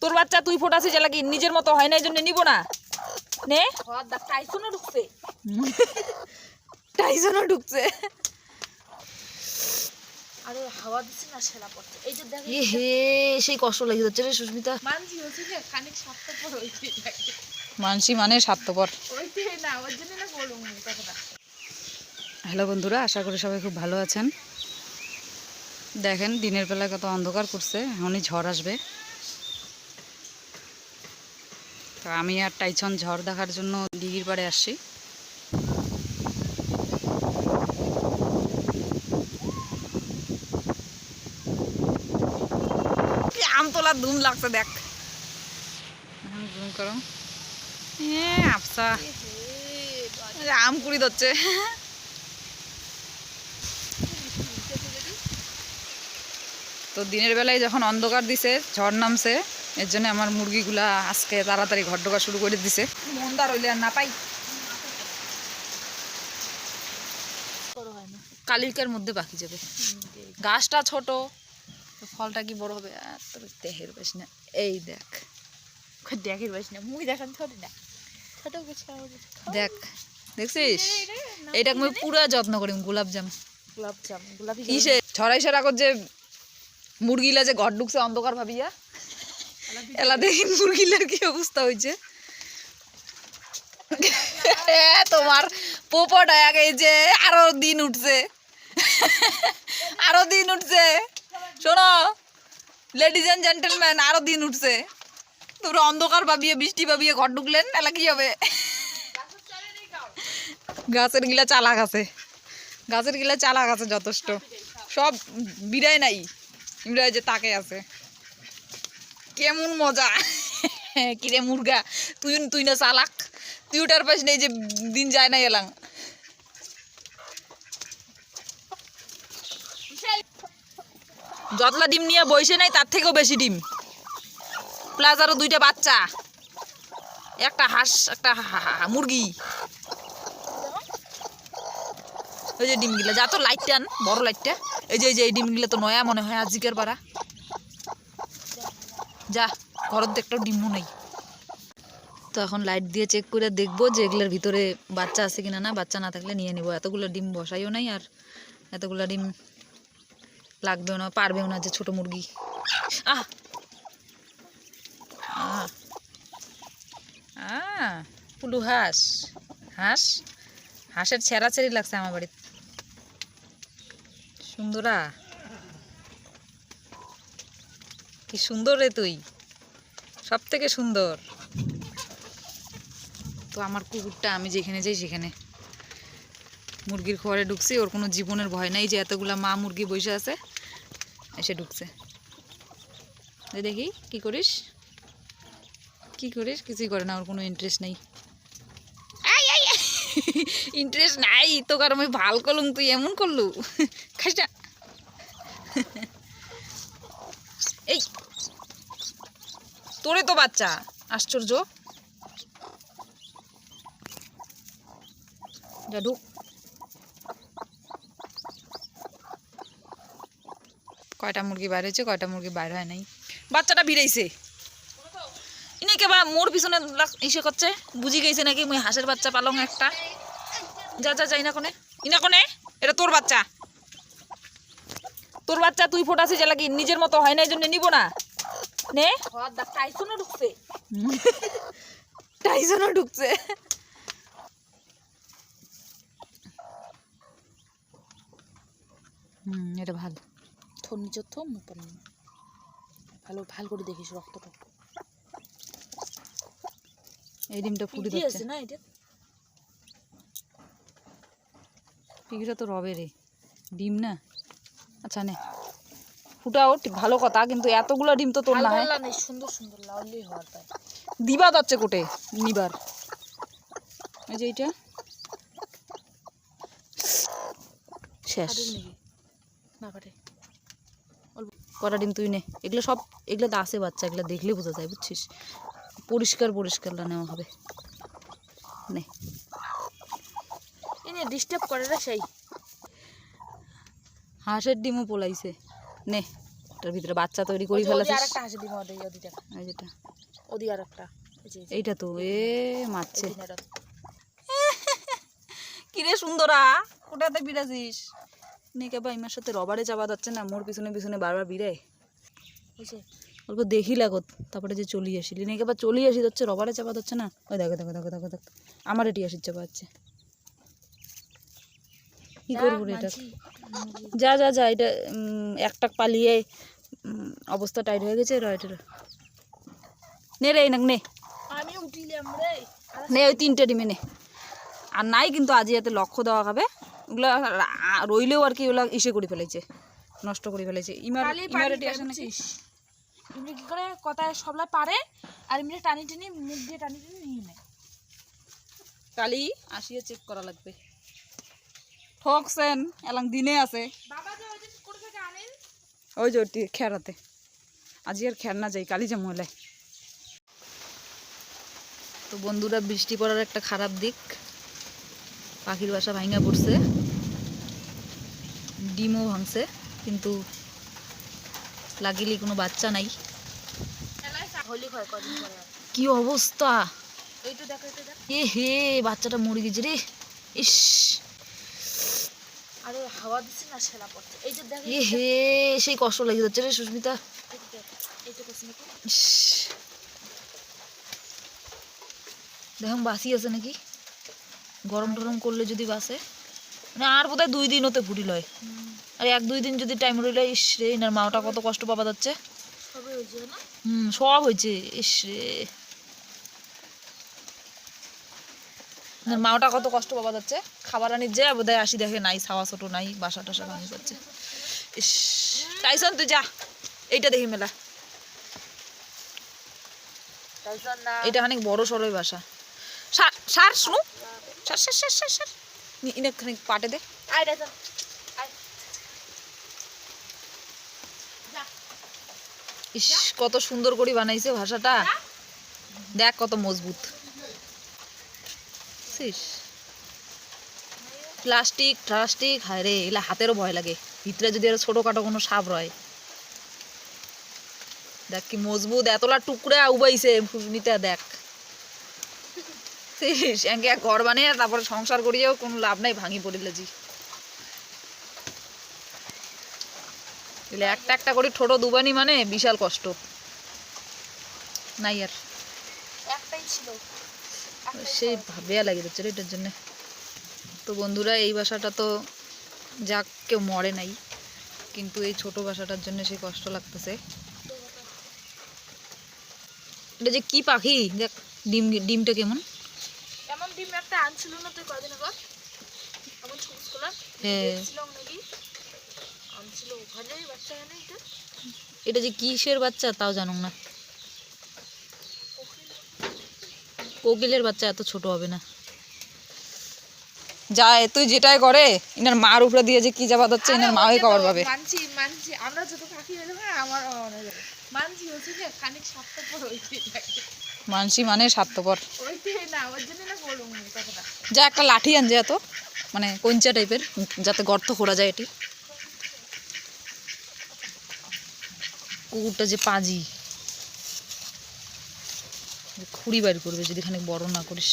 তোর বাচ্চা তুই ফোটাছিস এলাকি নিজের মতো হয় না, এই জন্য নিব না। নে টাইসনও ঢুকছে, টাইসনও ঢুকছে। আরে হাওয়া দিছে না, শেলা পড়ছে। এই যে দেখ, হে সেই কষ্ট লেগে যাচ্ছে রে সুস্মিতা। মানছি হচ্ছে যে খানিক স্বার্থপর হইতে থাকে। মানসি মানে স্বার্থপর ওইতে না, ওর জন্য না বলুন কথাটা। হ্যালো বন্ধুরা, আশা করি সবাই খুব ভালো আছেন। দেখেন দিনের বেলায় কত অন্ধকার করছে, এখনই ঝড় আসবে। তো আমি আর টাইছন ঝড় দেখার জন্য দিঘির পাড়ে আসছি। আম তোলার ধুম লাগছে, দেখ জুম করো। আফসা আম কুড়ি ধরছে। তো দিনের বেলায় যখন অন্ধকার দিছে, ঝড় নামছে, এর জন্য আমার মুরগিগুলা আজকে তাড়াতাড়ি ঘর ঢোকা শুরু করে দিছে। মন্দা রইলে আর না পাই, কালিকের মধ্যে বাকি যাবে। গাছটা ছোট, ফলটা কি বড় হবে আর তোর দেহের বেশ না। এই দেখ, দেখের বাস না, মুই দেখান ছোট না, ছোট দেখ দেখছিস, এইটাকে আমি পুরা যত্ন করি। গোলাপজাম গোলাপি কিসে ছড়াই সেরা কর, যে মুরগিলা যে ঘর ঢুকছে অন্ধকার ভাবিয়া, এলা দেখি মুরগিলার কি অবস্থা হয়েছে। তোমার পোপটা আগে যে আরো দিন উঠছে, আরো দিন উঠছে। শোনো লেডিজ এন্ড জেন্টেলম্যান, আরো দিন উঠছে। তোমরা অন্ধকার ভাবিয়ে বৃষ্টি ভাবিয়ে ঘর ঢুকলেন, এলা কি হবে? গাছের গিলা চালাক আছে, গাছের গিলা চালাক আছে যথেষ্ট। সব বিড়াই নাই, বিড়াই যে তাকে আছে। কেমন মজা। কিরে মুরগা, তুই না চালাক, তুই ওটার পাশ নেই যে দিন যায় না এলাম। যতলা ডিম নিয়ে বসে নাই তার থেকেও বেশি ডিম, প্লাস আরো দুইটা বাচ্চা, একটা হাঁস একটা মুরগি। ওই যে ডিমগুলা, যা তো লাইটটা আন, বড় লাইটটা। এই যে এই ডিমগুলা তো নয়া মনে হয়, আজিকের পাড়া। যা ঘরের তো একটা ডিমও নেই। তো এখন লাইট দিয়ে চেক করে দেখবো যে এগুলোর ভিতরে বাচ্চা আছে কিনা। না, বাচ্চা না থাকলে নিয়ে নিব। এতগুলো ডিম বসাইও নাই, আর এতগুলো ডিম লাগবেও না, পারবেও না যে ছোট মুরগি। আহ পুলু হাঁস, হাঁস হাঁসের ছেঁড়াছেড়ি লাগছে আমার বাড়িতে। সুন্দরা, কি সুন্দর রে তুই, সব থেকে সুন্দর। তো আমার কুকুরটা আমি যেখানে যাই সেখানে মুরগির ঘরে ঢুকছি, ওর কোনো জীবনের ভয় নাই। যে এতগুলা মা মুরগি বসে আছে, এসে ঢুকছে। দেখি কি করিস, কি করিস? কিছুই করে না, ওর কোনো ইন্টারেস্ট নেই। ইন্টারেস্ট নাই তো, কারণ আমি ভাল করলুম, তুই এমন করলু, খাইস না। এই তোরে তো বাচ্চা, আশ্চর্য। যা ঢুক। কয়টা মুরগি বাইরে হয়েছে, কয়টা মুরগি বাইরে হয় নাই। বাচ্চাটা ভিড়াইছে, ইনি কেবা মোর পিছনে ইসে করছে, বুঝি গেছে নাকি মুই হাঁসের বাচ্চা পালং একটা। যা যা যাই না কোনে, ইনা কোনে, এটা তোর বাচ্চা, তোর বাচ্চা তুই ফোটাছিস এলাকি নিজের মতো হয় না, এই জন্য নিব না। নে টাইসনও ঢুকছে, টাইসনও ঢুকছে। এটা ভালো, থর নিচে থম ভালো ভাল করে দেখিস রক্তটা। এই ডিমটা ফুটে যাচ্ছে না, এটা পিগিটা তো রবে রে, ডিম না। আচ্ছা নে ফুটাও, ভালো কথা, কিন্তু এতগুলো ডিম তো তোর না হয়। সুন্দর সুন্দর লাউলি হওয়ার তাই দিবা যাচ্ছে কোটে নিবার। এই যে এইটা শেষ, না কাটে। কটা ডিম তুই নে, এগুলো সব, এগুলো তো আছে বাচ্চা, এগুলো দেখলে বোঝা যায়, বুঝছিস? পরিষ্কার পরিষ্কারটা নেওয়া হবে। নে এনে ডিস্টার্ব করে রে, সেই হাঁসের ডিমও পোলাইছে। নে এটার ভিতরে বাচ্চা তৈরি করে ফেলেছিস। আরেকটা হাসি দিব ওদের ওদি দেখা এই যেটা ওদি আরেকটা এইটা তো এ মারছে। এটা কিরে সুন্দরা কোটাতে বিরাজিস নিকে ভাই আমার সাথে রবারে চাপা যাচ্ছে না, মোর পিছনে পিছনে বারবার বিড়ায় হইছে অল্প দেখি লাগত, তারপরে যে চলি আসিলি নিকে বা চলি আসি যাচ্ছে, রবারে চাপা যাচ্ছে না। ওই দেখো দেখো দেখো দেখো দেখ আমার এটি আসির চাপা যাচ্ছে, কি করবো রে এটা? যা যা যা, এটা একটা পালিয়ে অবস্থা টাইট হয়ে গেছে। এটা নে রে নাক নে আমি উঠিলাম রে নে, ওই 3টে ডিমে নে। আর নাই কিন্তু আজি এতে লক্ষ্য দেওয়া খাবে, ওগুলা রইলেও আর কি ওগুলা ইসে করে ফেলেছে, নষ্ট করে ফেলেছে। ইমারেটি আসে নাকি এমনি কি করে কথায় সবলা পারে, আর এমনি টানি টানি মুখ দিয়ে টানি টানি নিয়ে নেয়। কালি আসিয়ে চেক করা লাগবে। ঠকছেন এলাং দিনে আছে বাবা যে ওই দিন কোথা থেকে আনেন, ওই যে ওটি খেরাতে, আজি আর খের না যাই, কালি যে মহলায়। তো বন্ধুরা, বৃষ্টি পড়ার একটা খারাপ দিক, পাখির বাসা ভাঙা পড়ছে, ডিমও ভাঙছে, কিন্তু লাগিলি কোনো বাচ্চা নাই। হলি হয় কদিন পরে কি অবস্থা! এইটা দেখো এটা দেখ, এ হে বাচ্চাটা মরে গেছে রে, ইস আরে হাওয়া দিচ্ছে না ছেলা পড়ছে। এই যে দেখ এ হে সেই কষ্ট লেগে যাচ্ছে রে সুস্মিতা। এই যে করছে নাকি ইস, দেখুন বাসি আছে নাকি, গরম টরম করলে যদি বাসে মানে আর বোধহয় 2 দিন হতে ফুটি লয়, আর 1-2 দিন যদি টাইম রইলে, ইস রে এনার মাওটা কত কষ্ট পাওয়া যাচ্ছে। সবে হয়েছে না, সব হয়েছে, ইস রে এনার মাওটা কত কষ্ট পাওয়া যাচ্ছে। খাবার আনির যে বোধহয় আসি দেখে নাই, ছাওয়া ছোট নাই, বাসা টাসা ভাঙি যাচ্ছে। ইস টাইসন তুই যা, এইটা দেখি মেলা, টাইসন না এটা অনেক বড় সরই বাসা। সার সার শুনু, সার সার সার সার সার ইনে খানিক পাটে দে। আই টাইসন আই যা ইস কত সুন্দর করে বানাইছে ভাষাটা, দেখ কত মজবুত। প্লাস্টিক প্লাস্টিক, হায় রে এগুলা হাতেরও ভয় লাগে, ভিতরে যদি আরো ছোটখাটো কোনো সাপ রয়। দেখ কি মজবুত, এতলা টুকরা উবাইছে ফুসনিটা, দেখ এক ঘর বানিয়ে তারপরে সংসার করিয়েও কোনো লাভ নাই, ভাঙি পড়িলে জি একটা একটা করে ছোট দুবানি মানে বিশাল কষ্ট নাই আর। একটাই ছিল সেই ভাবিয়া লাগে যাচ্ছে রে এটার জন্য। তো বন্ধুরা, এই বাসাটা তো যাক কেউ মরে নাই, কিন্তু এই ছোট বাসাটার জন্য সেই কষ্ট লাগতেছে। এটা যে কি পাখি দেখ, ডিমটা কেমন। এমন ডিম একটা আনছিল না তুই কয়দিন আগে, এমন ছোট ছোট হ্যাঁ ছিল নাকি আনছিল, ওখানেই বাচ্চা এনে এটা এটা যে কিসের বাচ্চা তাও জানো না, কোকিলের বাচ্চা এত ছোট হবে না। যায় তুই যেটাই করে ইনার মার উপরে দিয়ে যে কি যাবা হচ্ছে, ইনার মাই খবর পাবে। মানছি মানছি, আমরা যত পাখি হয়ে যাবে আমার মানছি হচ্ছে যে খানিক স্বার্থপর হইতে থাকে, মানসি মানে স্বার্থপর, ওইতে না ওর জন্য না বলুন কথাটা। যা একটা লাঠি আনছে এত মানে কঞ্চা টাইপের, যাতে গর্ত খোঁড়া যায়। এটি কুকুরটা যে পাজি, খুঁড়ি বাইর করবে যদি খানিক বড় না করিস।